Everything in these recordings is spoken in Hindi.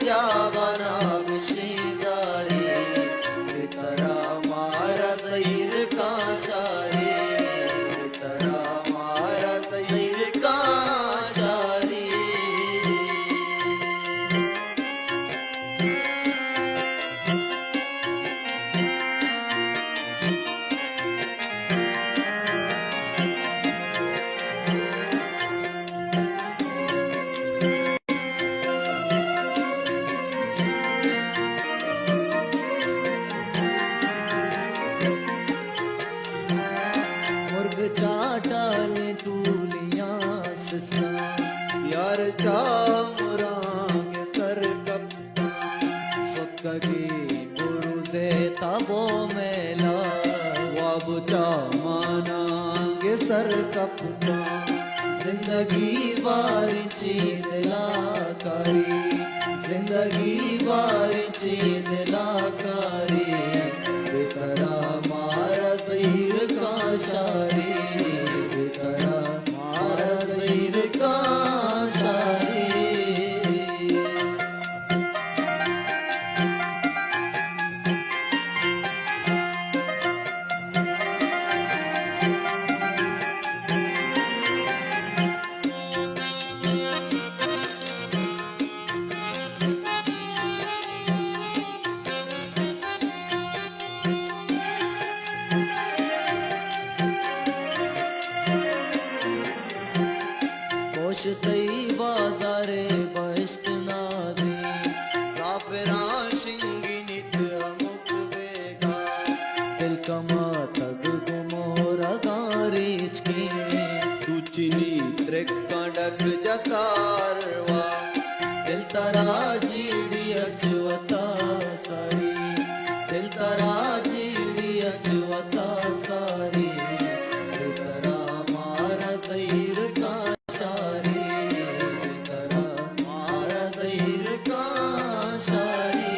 गावाना विशीजारी तरा मारा तैर का शारी तरा मारा तैर का शारी चाटाले टूलियां सिसा यार चामुरांग सर कप्ता सुक्की गुरु से तबो मेला वाब चामानांग सर कप्ता जिंदगी बारी चीदला कारी जिंदगी बारी चीदला कारी बेतरा मारा सहीर का शारी बेतरा मारा सहीर का शारी तई बाजारे बहिष्ट नादी काफिरा शिंगी नित अमुक बेगा दिल कमा तग गुमोरा गारीच की तुचिनी त्रिक्का डक जतारवा दिल तरा जीड़ी अचवता सारी दिल तरा जीड़ी अचवता सारी दिल तरा मारा सहीर का शारी तरा मारा सहीर का शारी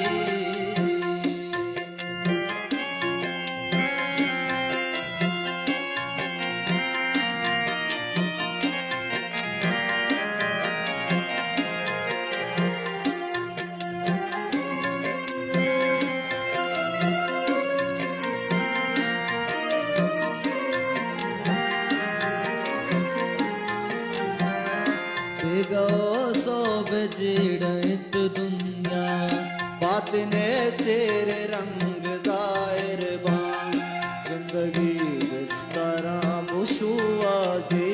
गो सो बजीड़त दुनिया बातने चेरे रंग जाहिर बान जिंदगी बिस्तरा बुशुआ दे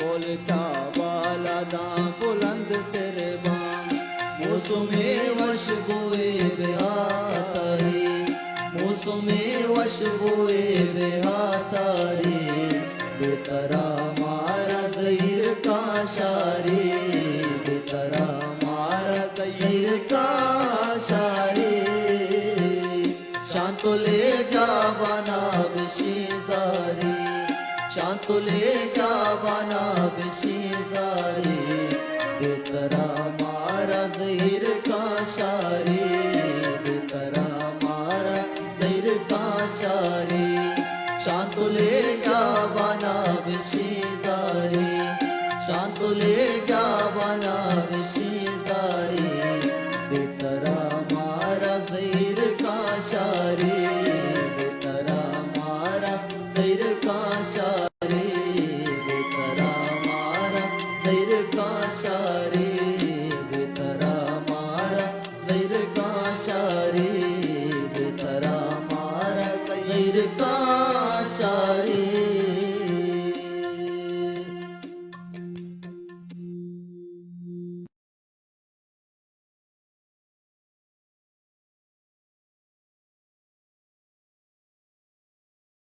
बोलता वाला दा बुलंद तेरे बान मौसमे वश बोए बेहातारी मौसमे वश बोए बेहातारी बेतरा मारा ज़हीर का शारी बेतरा मारा ज़हीर का शारी शांतुले जावाना बिशीजारी शांतुले जावाना बिशीजारी बेतरा मारा ज़हीर का शारी बेतरा मारा ज़हीर का शारी शांतुले जावाना बिशीजारी शांतुले जावाना बिशीजारी बेतरा मारा ज़हीर का शारी